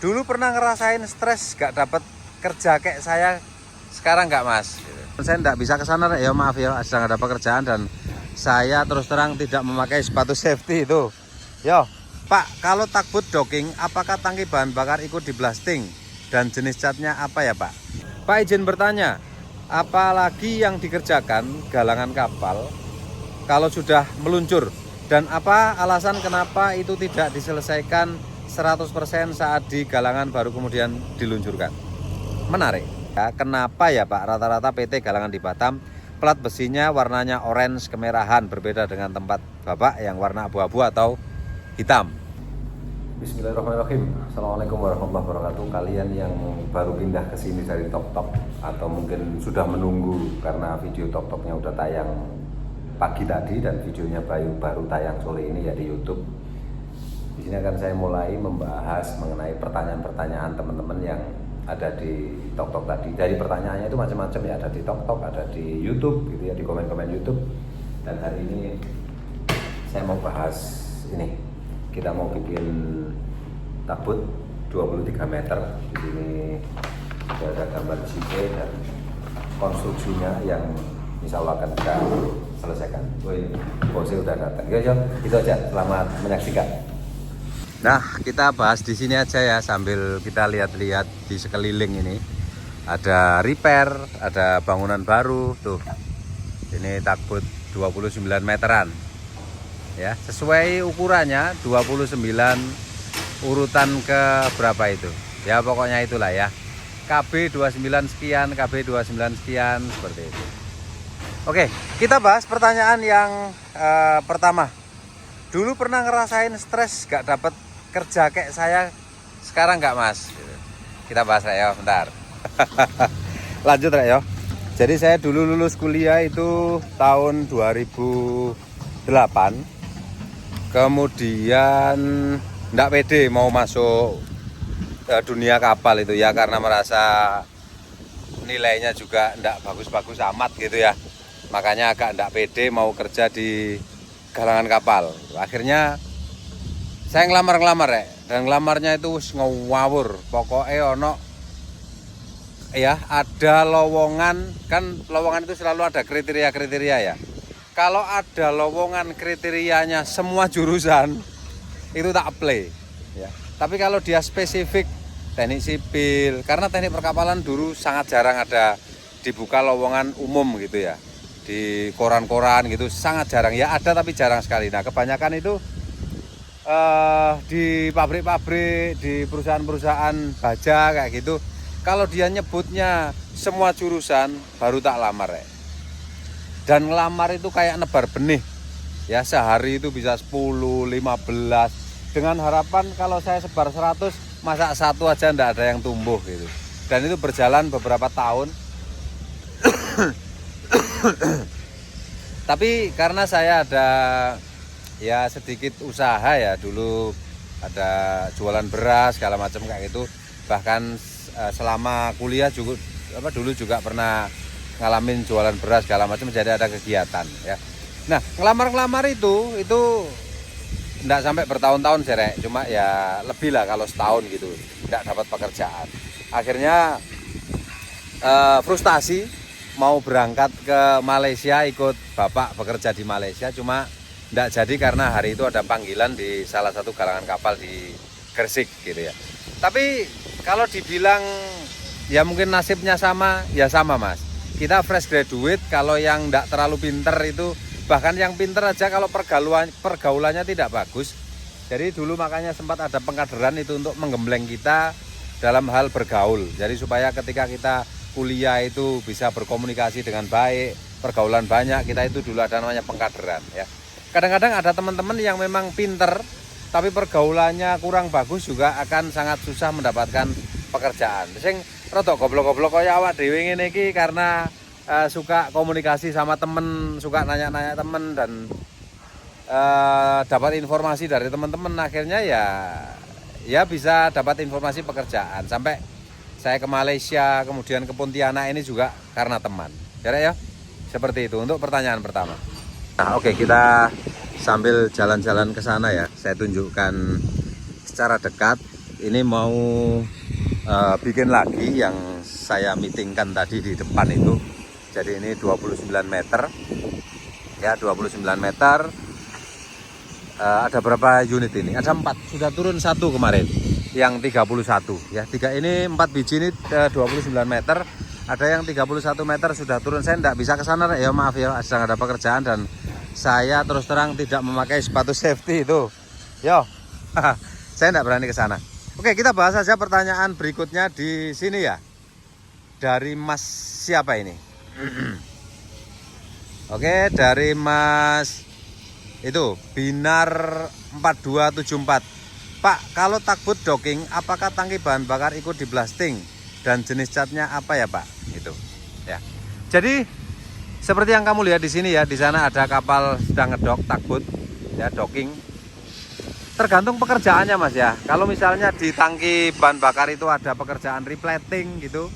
Dulu pernah ngerasain stres gak dapat kerja kayak saya, sekarang gak mas? Saya tidak bisa ke sana ya, maaf ya, sedang ada pekerjaan dan saya terus terang tidak memakai sepatu safety itu. Yo, Pak, kalau takbut docking, apakah tangki bahan bakar ikut di blasting dan jenis catnya apa ya Pak? Pak izin bertanya, apalagi yang dikerjakan galangan kapal kalau sudah meluncur, dan apa alasan kenapa itu tidak diselesaikan 100% saat di galangan baru kemudian diluncurkan? Menarik ya, kenapa ya Pak rata-rata PT Galangan di Batam plat besinya warnanya orange kemerahan, berbeda dengan tempat Bapak yang warna abu-abu atau hitam? Bismillahirrahmanirrahim. Assalamualaikum warahmatullahi wabarakatuh. Kalian yang baru pindah ke sini dari TokTok atau mungkin sudah menunggu karena video TokToknya udah tayang pagi tadi dan videonya baru tayang sore ini ya di YouTube. Di sini akan saya mulai membahas mengenai pertanyaan-pertanyaan teman-teman yang ada di TokTok tadi. Dari pertanyaannya itu macam-macam ya, ada di TokTok, ada di YouTube gitu ya, di komen-komen YouTube. Dan hari ini saya mau bahas ini. Kita mau bikin tabut 23 meter. Di sini ada gambar CC dan konstruksinya yang insya Allah akan kita selesaikan. Woi, bosnya udah datang. Yo, itu aja. Selamat menyaksikan. Nah, kita bahas di sini aja ya, sambil kita lihat-lihat di sekeliling ini. Ada repair, ada bangunan baru tuh. Ini takbut 29 meteran. Ya, sesuai ukurannya 29 urutan ke berapa itu? Ya, pokoknya itulah ya. KB 29 sekian, KB 29 sekian, seperti itu. Oke, kita bahas pertanyaan yang pertama. Dulu pernah ngerasain stres gak dapat kerja kayak saya, sekarang gak mas? Kita bahas ya, bentar. Lanjut ya. Jadi saya dulu lulus kuliah itu tahun 2008. Kemudian nggak pede mau masuk dunia kapal itu ya, karena merasa nilainya juga nggak bagus-bagus amat gitu ya. Makanya agak nggak pede mau kerja di galangan kapal. Akhirnya saya ngelamar ya, dan ngelamarnya itu ngawur. Pokoknya ono ya, ada lowongan, kan lowongan itu selalu ada kriteria-kriteria ya. Kalau ada lowongan kriterianya semua jurusan, itu tak apply ya. Tapi kalau dia spesifik teknik sipil, karena teknik perkapalan dulu sangat jarang ada dibuka lowongan umum gitu ya, di koran-koran gitu sangat jarang ya, ada tapi jarang sekali. Nah, kebanyakan itu di pabrik-pabrik, di perusahaan-perusahaan baja kayak gitu. Kalau dia nyebutnya semua jurusan, baru tak lamar ya. Dan ngelamar itu kayak nebar benih ya, sehari itu bisa 10, 15, dengan harapan kalau saya sebar 100, masa satu aja ndak ada yang tumbuh gitu. Dan itu berjalan beberapa tahun. Tapi karena saya ada ya sedikit usaha ya, dulu ada jualan beras segala macam kayak gitu. Bahkan selama kuliah juga dulu juga pernah ngalamin jualan beras segala macam, jadi ada kegiatan ya. Nah, ngelamar itu enggak sampai bertahun-tahun Rek, cuma ya lebih lah kalau setahun gitu, enggak dapat pekerjaan. Akhirnya frustasi mau berangkat ke Malaysia, ikut bapak bekerja di Malaysia, cuma enggak jadi karena hari itu ada panggilan di salah satu galangan kapal di Gresik gitu ya. Tapi kalau dibilang ya mungkin nasibnya sama, ya sama mas. Kita fresh graduate, kalau yang enggak terlalu pinter itu, bahkan yang pinter aja kalau pergaulannya tidak bagus. Jadi dulu makanya sempat ada pengkaderan itu untuk menggembleng kita dalam hal bergaul. Jadi supaya ketika kita kuliah itu bisa berkomunikasi dengan baik, pergaulan banyak, kita itu dulu ada namanya pengkaderan ya. Kadang-kadang ada teman-teman yang memang pinter tapi pergaulannya kurang bagus, juga akan sangat susah mendapatkan pekerjaan. Sing rodok goblok-goblok kaya awak dhewe ngene iki karena suka komunikasi sama temen, suka nanya-nanya temen, dan dapat informasi dari teman-teman, akhirnya ya bisa dapat informasi pekerjaan. Sampai saya ke Malaysia, kemudian ke Pontianak ini juga karena teman. Ya, seperti itu untuk pertanyaan pertama. Nah, oke, kita sambil jalan-jalan ke sana ya, saya tunjukkan secara dekat ini mau bikin lagi yang saya meetingkan tadi di depan itu. Jadi ini 29 meter ya, 29 meter. Ada berapa unit ini? Ada 4, sudah turun 1 kemarin yang 31 ya. 3 ini 4 biji ini 29 meter. Ada yang 31 meter sudah turun. Saya tidak bisa ke sana ya, maaf ya, sedang ada pekerjaan dan saya terus terang tidak memakai sepatu safety itu. Yo. Saya tidak berani ke sana. Oke, kita bahas saja pertanyaan berikutnya di sini ya. Dari Mas siapa ini? Oke, dari Mas itu Binar 4274. Pak, kalau takbut docking, apakah tangki bahan bakar ikut di blasting dan jenis catnya apa ya, Pak? Itu ya. Jadi seperti yang kamu lihat di sini ya, di sana ada kapal sedang ngedok takbut ya, docking. Tergantung pekerjaannya Mas ya. Kalau misalnya di tangki bahan bakar itu ada pekerjaan replating gitu,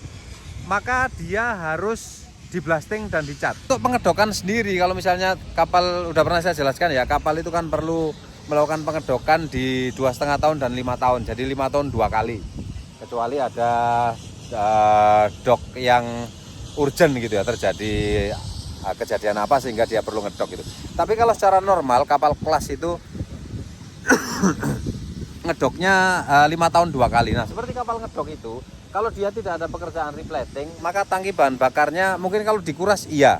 maka dia harus di blasting dan dicat. Untuk pengedokan sendiri, kalau misalnya kapal, udah pernah saya jelaskan ya, kapal itu kan perlu melakukan pengedokan di 2,5 tahun dan 5 tahun. Jadi 5 tahun 2 kali. Kecuali ada dok yang urgent gitu ya, terjadi kejadian apa sehingga dia perlu ngedok gitu. Tapi kalau secara normal kapal kelas itu ngedoknya 5 tahun 2 kali. Nah, seperti kapal ngedok itu, kalau dia tidak ada pekerjaan replating, maka tangki bahan bakarnya mungkin kalau dikuras iya.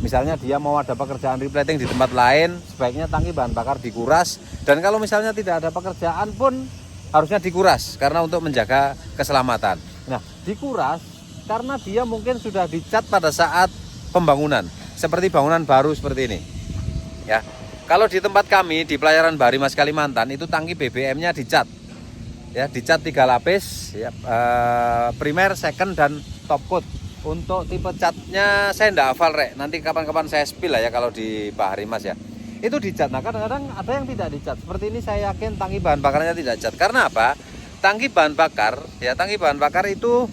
Misalnya dia mau ada pekerjaan replating di tempat lain, sebaiknya tangki bahan bakar dikuras. Dan kalau misalnya tidak ada pekerjaan pun harusnya dikuras karena untuk menjaga keselamatan. Nah, dikuras karena dia mungkin sudah dicat pada saat pembangunan, seperti bangunan baru seperti ini. Ya. Kalau di tempat kami di Pelayaran Barimas Kalimantan itu tangki BBM-nya dicat. Ya, dicat 3 lapis ya, primer, second dan top coat. Untuk tipe catnya saya enggak hafal rek. Nanti kapan-kapan saya spill lah ya kalau di Barimas ya. Itu dicat. Nah, kadang-kadang ada yang tidak dicat. Seperti ini saya yakin tangki bahan bakarnya tidak dicat. Karena apa? Tangki bahan bakar ya, tangki bahan bakar itu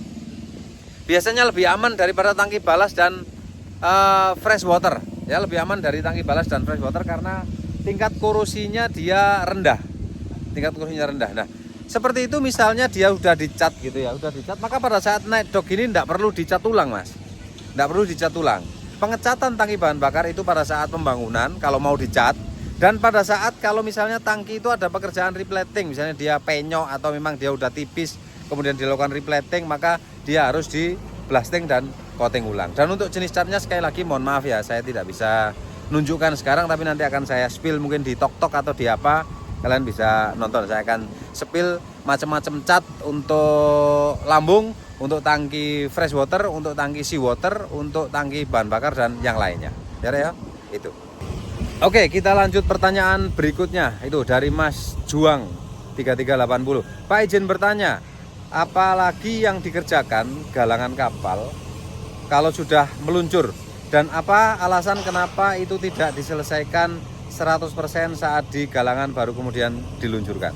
biasanya lebih aman daripada tangki balas dan fresh water. Ya, lebih aman dari tangki balas dan fresh water karena tingkat korosinya dia rendah. Tingkat korosinya rendah. Nah, seperti itu misalnya dia udah dicat gitu ya, udah dicat, maka pada saat naik dok ini tidak perlu dicat ulang Mas. Tidak perlu dicat ulang. Pengecatan tangki bahan bakar itu pada saat pembangunan kalau mau dicat, dan pada saat kalau misalnya tangki itu ada pekerjaan replating, misalnya dia penyok atau memang dia udah tipis kemudian dilakukan replating, maka dia harus di blasting dan coating ulang. Dan untuk jenis catnya sekali lagi mohon maaf ya, saya tidak bisa nunjukkan sekarang, tapi nanti akan saya spill mungkin di TokTok atau di apa. Kalian bisa nonton, saya akan spill macam-macam cat untuk lambung, untuk tangki fresh water, untuk tangki sea water, untuk tangki bahan bakar dan yang lainnya. Ya, itu. Oke, kita lanjut pertanyaan berikutnya. Itu dari Mas Juang 3380. Pak izin bertanya, apalagi yang dikerjakan galangan kapal kalau sudah meluncur, dan apa alasan kenapa itu tidak diselesaikan 100% saat di galangan baru kemudian diluncurkan?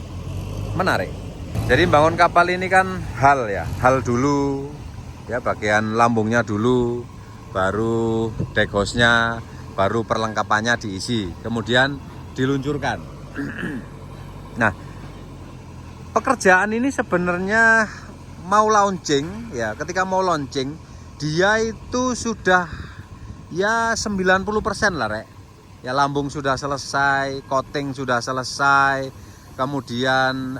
Menarik. Jadi bangun kapal ini kan hal dulu ya, bagian lambungnya dulu, baru deck hose-nya, baru perlengkapannya diisi, kemudian diluncurkan. Nah, pekerjaan ini sebenarnya mau launching ya, ketika mau launching dia itu sudah ya 90% lah rek. Ya, lambung sudah selesai, coating sudah selesai, kemudian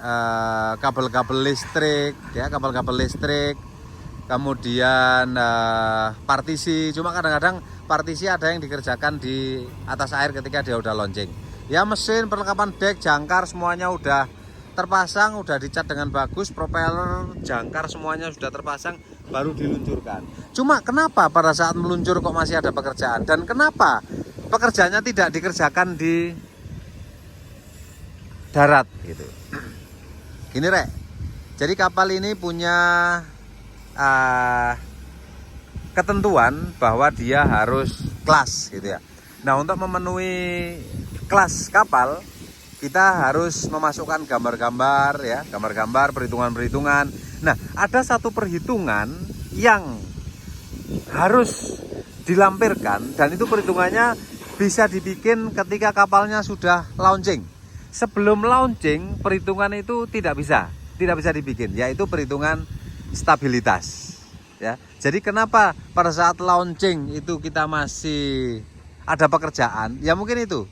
kabel-kabel listrik, ya kabel-kabel listrik, kemudian partisi. Cuma kadang-kadang partisi ada yang dikerjakan di atas air ketika dia udah launching. Ya, mesin, perlengkapan deck, jangkar semuanya udah terpasang, udah dicat dengan bagus, propeller, jangkar semuanya sudah terpasang, baru diluncurkan. Cuma kenapa pada saat meluncur kok masih ada pekerjaan, dan kenapa pekerjaannya tidak dikerjakan di darat gitu. Gini rek, jadi kapal ini punya ketentuan bahwa dia harus kelas gitu ya. Nah, untuk memenuhi kelas kapal kita harus memasukkan gambar-gambar ya, gambar-gambar, perhitungan-perhitungan. Nah, ada satu perhitungan yang harus dilampirkan, dan itu perhitungannya bisa dibikin ketika kapalnya sudah launching. Sebelum launching, perhitungan itu tidak bisa. tidak bisa dibikin, yaitu perhitungan stabilitas. Ya, jadi kenapa pada saat launching itu kita masih ada pekerjaan? Ya mungkin itu.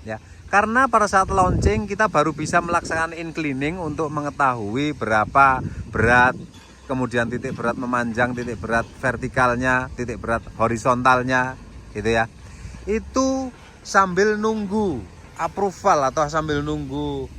Ya, karena pada saat launching kita baru bisa melaksanakan inclining untuk mengetahui berapa berat, kemudian titik berat memanjang, titik berat vertikalnya, titik berat horizontalnya, gitu ya. Itu sambil nunggu approval atau sambil nunggu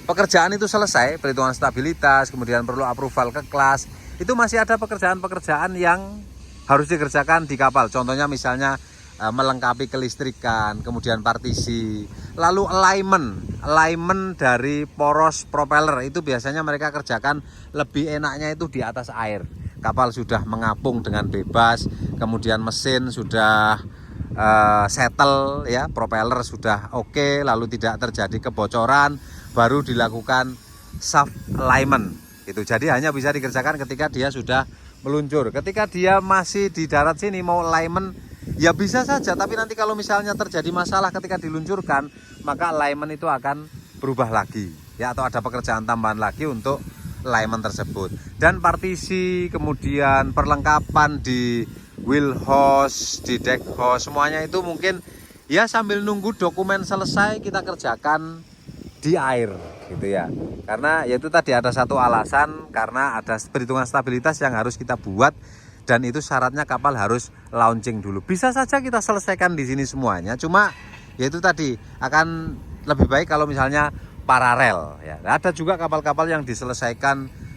pekerjaan itu selesai, perhitungan stabilitas, kemudian perlu approval ke kelas. Itu masih ada pekerjaan-pekerjaan yang harus dikerjakan di kapal. Contohnya misalnya melengkapi kelistrikan, kemudian partisi, lalu alignment dari poros propeller itu biasanya mereka kerjakan lebih enaknya itu di atas air. Kapal sudah mengapung dengan bebas, kemudian mesin sudah settle ya, propeller sudah oke, lalu tidak terjadi kebocoran, baru dilakukan shaft alignment. Itu jadi hanya bisa dikerjakan ketika dia sudah meluncur. Ketika dia masih di darat sini mau alignment ya bisa saja, tapi nanti kalau misalnya terjadi masalah ketika diluncurkan, maka alignment itu akan berubah lagi ya, atau ada pekerjaan tambahan lagi untuk alignment tersebut. Dan partisi, kemudian perlengkapan di wheel hose, di deck hose, semuanya itu mungkin ya sambil nunggu dokumen selesai kita kerjakan di air gitu ya. Karena yaitu tadi ada satu alasan, karena ada perhitungan stabilitas yang harus kita buat, dan itu syaratnya kapal harus launching dulu. Bisa saja kita selesaikan di sini semuanya, cuma yaitu tadi akan lebih baik kalau misalnya paralel ya. Ada juga kapal-kapal yang diselesaikan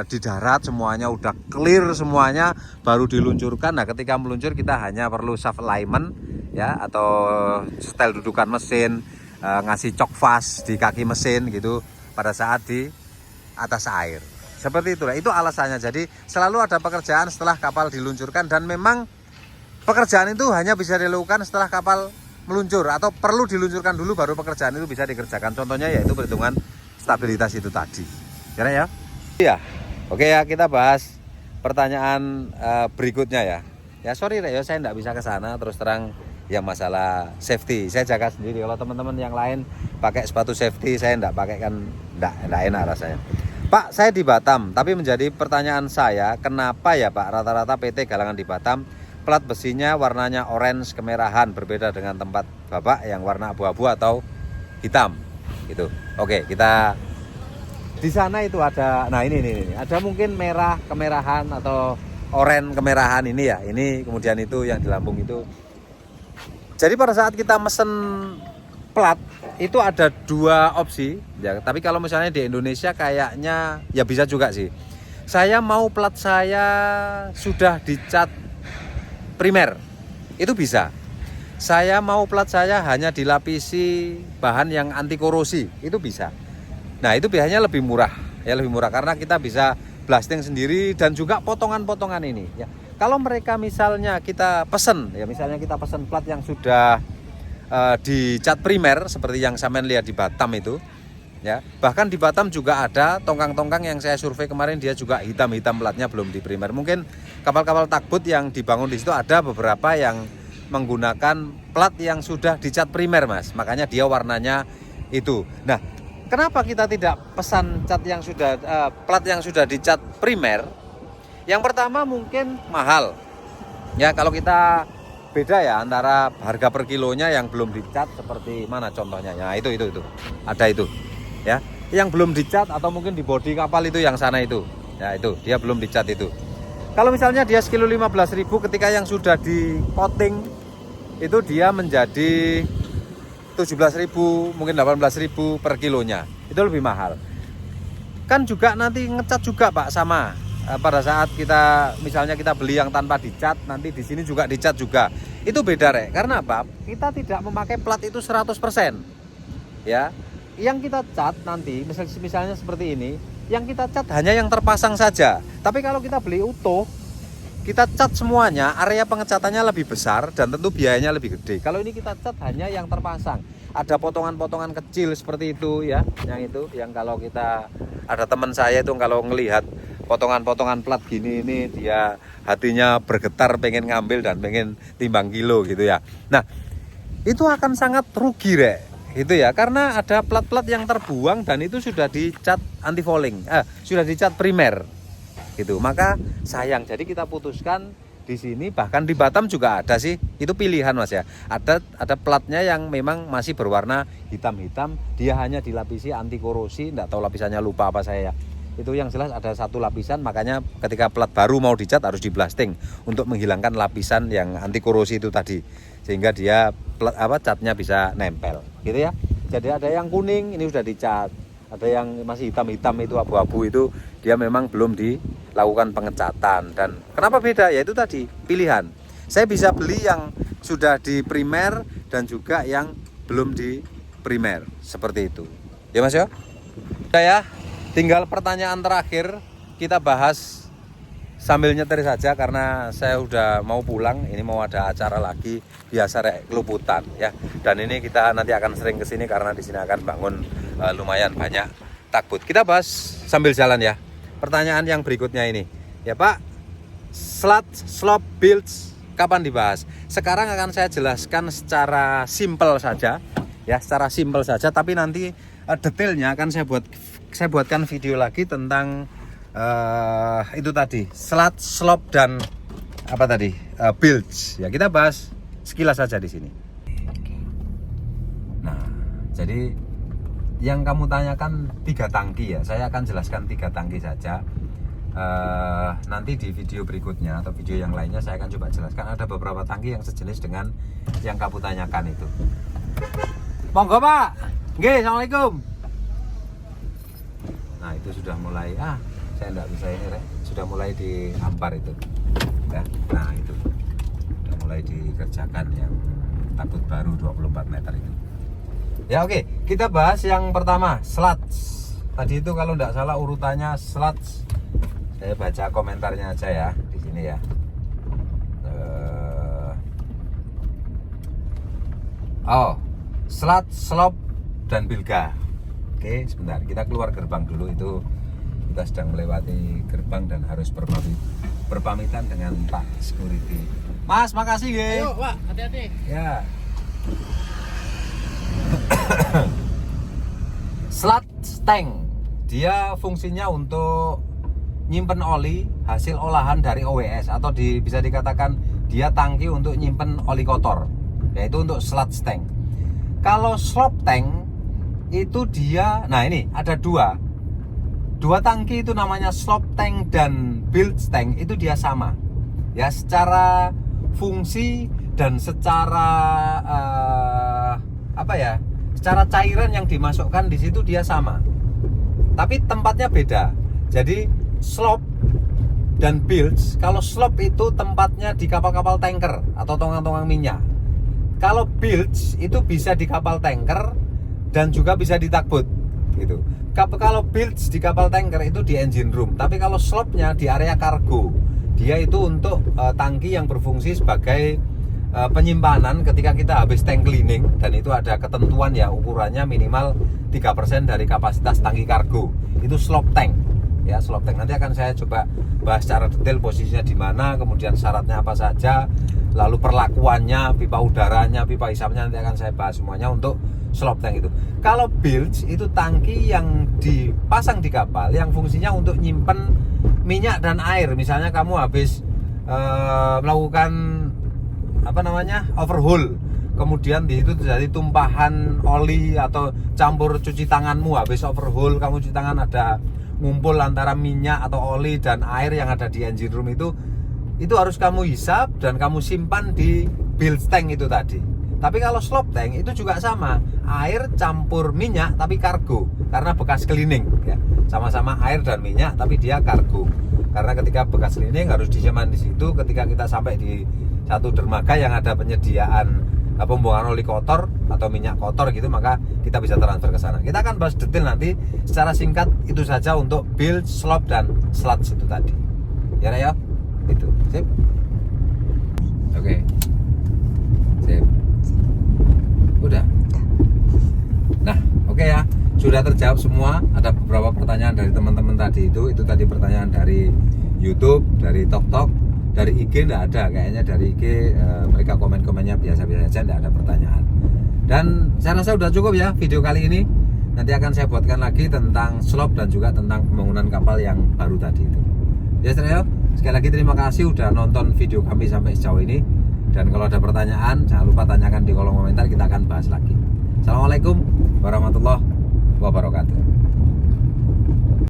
di darat semuanya udah clear semuanya, baru diluncurkan. Nah ketika meluncur kita hanya perlu shaft alignment ya, atau setel dudukan mesin, ngasih cok vas di kaki mesin gitu pada saat di atas air. Seperti itulah, itu alasannya. Jadi selalu ada pekerjaan setelah kapal diluncurkan, dan memang pekerjaan itu hanya bisa dilakukan setelah kapal meluncur, atau perlu diluncurkan dulu baru pekerjaan itu bisa dikerjakan. Contohnya yaitu perhitungan stabilitas itu tadi. Kira ya? Iya. Oke ya, kita bahas pertanyaan berikutnya ya. Ya sorry ya, saya enggak bisa ke sana terus terang. Ya masalah safety saya jaga sendiri. Kalau teman-teman yang lain pakai sepatu safety, saya enggak pakai, kan enggak enak rasanya. Pak, saya di Batam, tapi menjadi pertanyaan saya, kenapa ya Pak rata-rata PT Galangan di Batam plat besinya warnanya orange kemerahan, berbeda dengan tempat Bapak yang warna abu-abu atau hitam gitu. Oke, kita di sana itu ada, nah ini ada mungkin merah kemerahan atau oranye kemerahan ini ya. Ini kemudian itu yang di lambung itu. Jadi pada saat kita mesen plat itu ada dua opsi ya, tapi kalau misalnya di Indonesia kayaknya ya bisa juga sih. Saya mau plat saya sudah dicat primer, itu bisa. Saya mau plat saya hanya dilapisi bahan yang anti korosi, itu bisa. Nah itu biasanya lebih murah ya, lebih murah karena kita bisa blasting sendiri dan juga potongan-potongan ini ya. Kalau mereka misalnya kita pesen ya, misalnya kita pesen plat yang sudah dicat primer seperti yang sampean lihat di Batam itu ya. Bahkan di Batam juga ada tongkang-tongkang yang saya survei kemarin, dia juga hitam-hitam platnya, belum di primer. Mungkin kapal-kapal tugboat yang dibangun di situ ada beberapa yang menggunakan plat yang sudah dicat primer, Mas. Makanya dia warnanya itu. Nah, kenapa kita tidak pesan cat yang sudah plat yang sudah dicat primer? Yang pertama mungkin mahal. Ya, kalau kita beda ya antara harga per kilonya yang belum dicat seperti mana contohnya. Nah, itu. Ada itu. Ya, yang belum dicat atau mungkin di bodi kapal itu yang sana itu. Ya, itu dia belum dicat itu. Kalau misalnya dia sekilo 15.000, ketika yang sudah di coating itu dia menjadi 17.000, mungkin 18.000 per kilonya. Itu lebih mahal. Kan juga nanti ngecat juga Pak, sama pada saat kita misalnya kita beli yang tanpa dicat, nanti di sini juga dicat juga. Itu beda Rek. Karena apa? Kita tidak memakai plat itu 100%. Ya. Yang kita cat nanti misalnya seperti ini, yang kita cat hanya yang terpasang saja. Tapi kalau kita beli utuh, kita cat semuanya, area pengecatannya lebih besar dan tentu biayanya lebih gede. Kalau ini kita cat hanya yang terpasang. Ada potongan-potongan kecil seperti itu ya. Yang kalau kita, ada teman saya itu kalau ngelihat potongan-potongan plat gini, ini dia hatinya bergetar pengen ngambil dan pengen timbang kilo gitu ya. Nah, itu akan sangat rugi Rek. gitu ya, karena ada plat-plat yang terbuang dan itu sudah dicat anti fouling, sudah dicat primer gitu. Maka sayang, jadi kita putuskan di sini, bahkan di Batam juga ada sih, itu pilihan Mas ya. Ada platnya yang memang masih berwarna hitam-hitam, dia hanya dilapisi anti korosi, enggak tahu lapisannya, lupa apa saya ya. Itu yang jelas ada satu lapisan, makanya ketika plat baru mau dicat harus di blasting untuk menghilangkan lapisan yang anti korosi itu tadi, sehingga dia catnya bisa nempel gitu ya. Jadi ada yang kuning ini sudah dicat, ada yang masih hitam-hitam itu abu-abu itu dia memang belum dilakukan pengecatan. Dan kenapa beda? Ya itu tadi pilihan. Saya bisa beli yang sudah di primer dan juga yang belum di primer seperti itu. Ya Mas ya. Saya tinggal pertanyaan terakhir kita bahas sambil nyetir saja karena saya udah mau pulang. Ini mau ada acara lagi biasa keluputan ya. Dan ini kita nanti akan sering kesini karena di sini akan bangun lumayan banyak takbut. Kita bahas sambil jalan ya. Pertanyaan yang berikutnya ini ya Pak, slat slope builds kapan dibahas? Sekarang akan saya jelaskan secara simpel saja ya, secara simpel saja. Tapi nanti detailnya akan saya buatkan video lagi tentang itu tadi slat, slope dan apa tadi builds ya. Kita bahas sekilas saja di sini. Nah, jadi yang kamu tanyakan 3 tangki ya, saya akan jelaskan 3 tangki saja. Nanti di video berikutnya atau video yang lainnya saya akan coba jelaskan. Ada beberapa tangki yang sejenis dengan yang kamu tanyakan itu. Monggo Pak. Nggih, assalamualaikum. Nah itu sudah mulai, saya enggak bisa ini Rek, sudah mulai dihampar itu ya. Nah itu sudah mulai dikerjakan yang takbut baru 24 meter itu ya. Oke, kita bahas yang pertama, slats. Tadi itu kalau enggak salah urutannya slats, saya baca komentarnya aja ya di sini ya. Slat, slope dan bilga. Oke, sebentar, kita keluar gerbang dulu. Itu kita sedang melewati gerbang dan harus berpamitan dengan Pak Security. Mas, makasih ya. Ayo Pak, hati-hati. Ya. Slat tank, dia fungsinya untuk nyimpen oli hasil olahan dari OWS, atau bisa dikatakan dia tangki untuk nyimpen oli kotor, yaitu untuk slat tank. Kalau slope tank itu dia, nah ini ada dua tangki itu namanya slope tank dan build tank. Itu dia sama ya, secara fungsi dan secara secara cairan yang dimasukkan di situ dia sama, tapi tempatnya beda. Jadi slope dan build, kalau slope itu tempatnya di kapal-kapal tanker atau tongkang-tongkang minyak. Kalau build itu bisa di kapal tanker dan juga bisa di tugboat gitu. Kalau builds di kapal tanker itu di engine room, tapi kalau slope-nya di area kargo, dia itu untuk tangki yang berfungsi sebagai penyimpanan ketika kita habis tank cleaning. Dan itu ada ketentuan ya, ukurannya minimal 3% dari kapasitas tangki kargo. Itu slope tank ya, slope tank. Nanti akan saya coba bahas secara detail posisinya di mana, kemudian syaratnya apa saja, lalu perlakuannya, pipa udaranya, pipa hisapnya, nanti akan saya bahas semuanya untuk slope tank itu. Kalau bilge itu tangki yang dipasang di kapal yang fungsinya untuk nyimpen minyak dan air. Misalnya kamu habis melakukan overhaul, kemudian di itu terjadi tumpahan oli atau campur cuci tanganmu habis overhaul, kamu cuci tangan ada ngumpul antara minyak atau oli dan air yang ada di engine room, itu harus kamu hisap dan kamu simpan di bilge tank itu tadi. Tapi kalau slope tank itu juga sama, air campur minyak tapi kargo, karena bekas cleaning ya. Sama-sama air dan minyak tapi dia kargo. Karena ketika bekas cleaning harus disimpan di situ. Ketika kita sampai di satu dermaga yang ada penyediaan pembuangan oli kotor atau minyak kotor gitu, maka kita bisa transfer ke sana. Kita akan bahas detail nanti. Secara singkat itu saja untuk build, slope dan slats itu tadi. Ya ya, itu. Sip. Oke. Sip. Udah. Nah, oke ya. Sudah terjawab semua. Ada beberapa pertanyaan dari teman-teman tadi itu tadi pertanyaan dari YouTube, dari TokTok, dari IG enggak ada. Kayaknya dari IG mereka komen-komennya biasa-biasa saja, enggak ada pertanyaan. Dan saya rasa udah cukup ya video kali ini. Nanti akan saya buatkan lagi tentang slop dan juga tentang pembangunan kapal yang baru tadi itu. Ya Trio, sekali lagi terima kasih udah nonton video kami sampai sejauh ini. Dan kalau ada pertanyaan, jangan lupa tanyakan di kolom komentar, kita akan bahas lagi. Assalamualaikum warahmatullahi wabarakatuh.